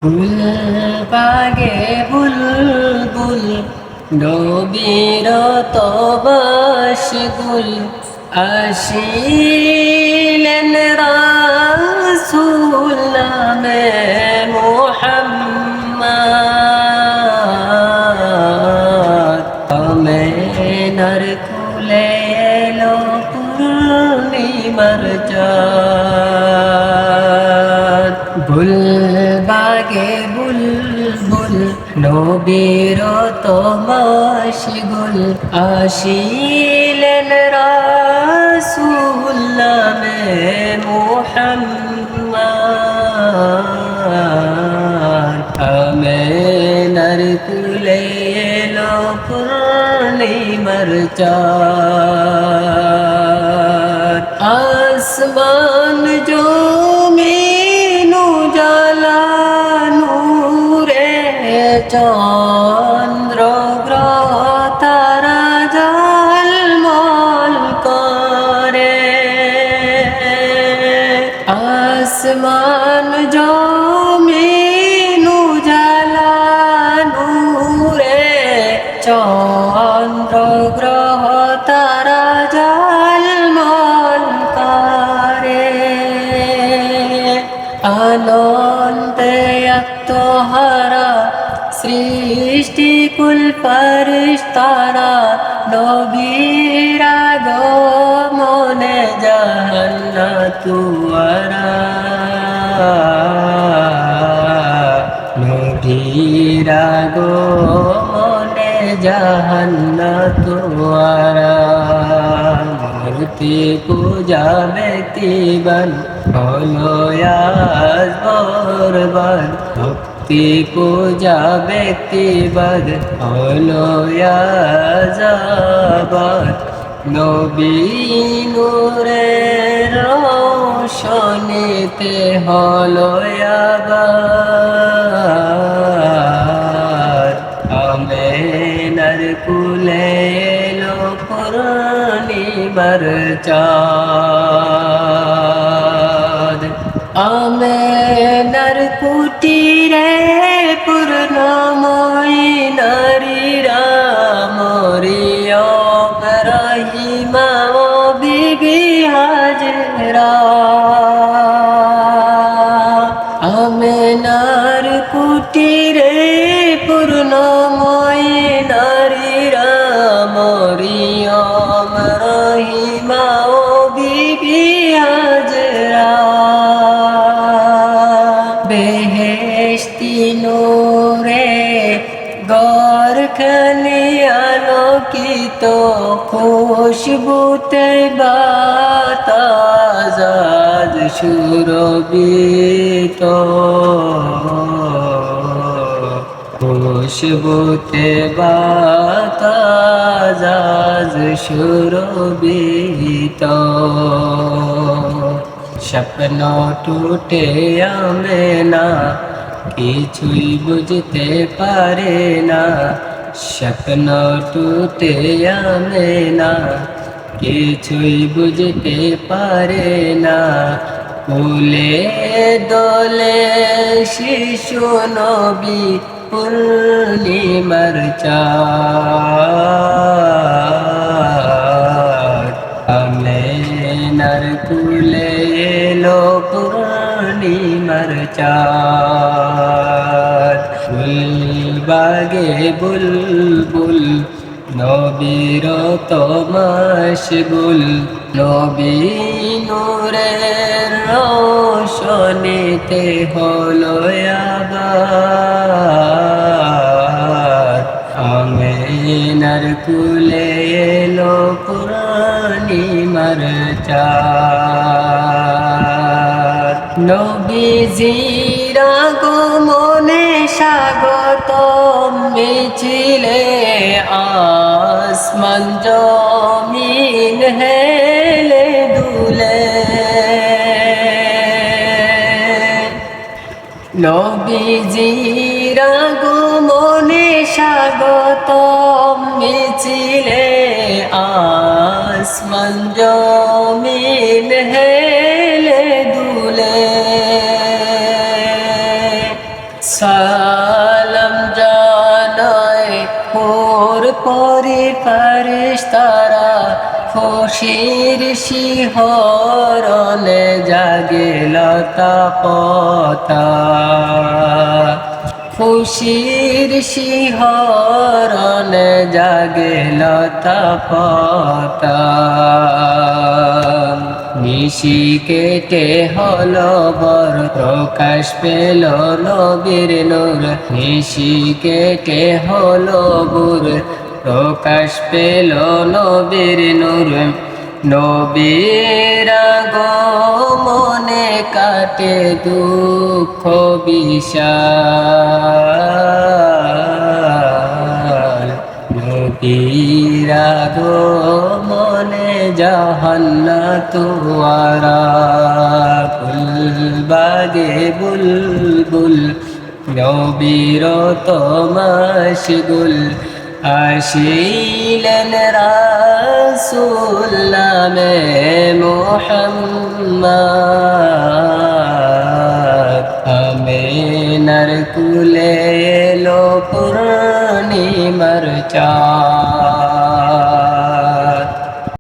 ফুল বাগে বুলবুল নবীর তবাশগুল আসিলেন রাসূল নামে মুহাম্মদ আমেনার কুলে এলো পূর্ণিমার চাঁদ বুল বাগে বুলবুল নবীর তমাশগুল আসিলেন রাসূল নামে মুহাম্মদ আমেনার কুলে এলো পূর্ণিমার চাঁদ আসমান জমিন উজালা নূরে চন্দ্র গ্রহ তারা ঝলমল করে আসমান জমিন উজালা নূরে চন্দ্র গ্রহ তারা ঝলমল করে আনন্দে আত্মহারা সৃষ্টিকুল ফেরেশতারা নবীর আগমনে জান্নাতু আরা নবীর আগমনে জান্নাতু আরা মূর্তি পূজা ব্যক্তিবান হলো আজ বরবাদ ভক্তি পূজা ব্যক্তিবাদ হলো আজ আবাদ নবী নূরের রোশনীতে হলো আবাদ আমেনার কুলে এলো পূর্ণিমার চাঁদ আমেনার কুটিরে পূর্ণময়ী নারীরা মরিয়ম রহিমা ও বিবি হাজেরা আমেনার কুটিরে পূর্ণময়ী নারীরা মরিয়ম রহিমা ও বিবি হাজেরা বেহেশতি নূরে গরখানে আলোকিত খুশবুতে বাতাস আজ সুরভিত খুশবুতে বাতাস আজ সুরভিত স্বপ্ন টুটে আমেনা কিছুই বুঝতে পারে না স্বপ্ন টুটে আমেনা কিছুই বুঝতে পারে না কুলে দোলে শিশু নবী পূর্ণিমার চাঁদ আমেনার কুলে এলো পূর্ণিমার চাঁদ ফুল বাগে বুলবুল নবীর তমাশগুল নবী নূরের রোশনীতে হলো আবাদ আমেনার কুলে এলো পূর্ণিমার চাঁদ নবীজির আগমনে স্বাগতম মিছিলে আসমান জমিন হেলে দুলে নবীজির আগমনে স্বাগতম মিছিলে আসমান জমিন হেলে দুলে সালাম জানায় মোর পরি ফারিস্তারা খুশির শিহরণে জাগে লতা পতা খুশির শিহরণে জাগে লতা পতা নিশি কেটে হলো বর প্রকাশ পেল নবীর নূর নিশি কেটে হলো বুর প্রকাশ পেল নবীর নূর নবীর আগমনে কাটে দুঃখ বিশাল নবীর আগমনে জাহান্নাত ওয়ারা ফুলবাগে বুলবুল নবীর তমাশগুল আসিলেন রাসূল নামে মুহাম্মদ আমিনার কুলে এলো পূর্ণিমার চাঁদ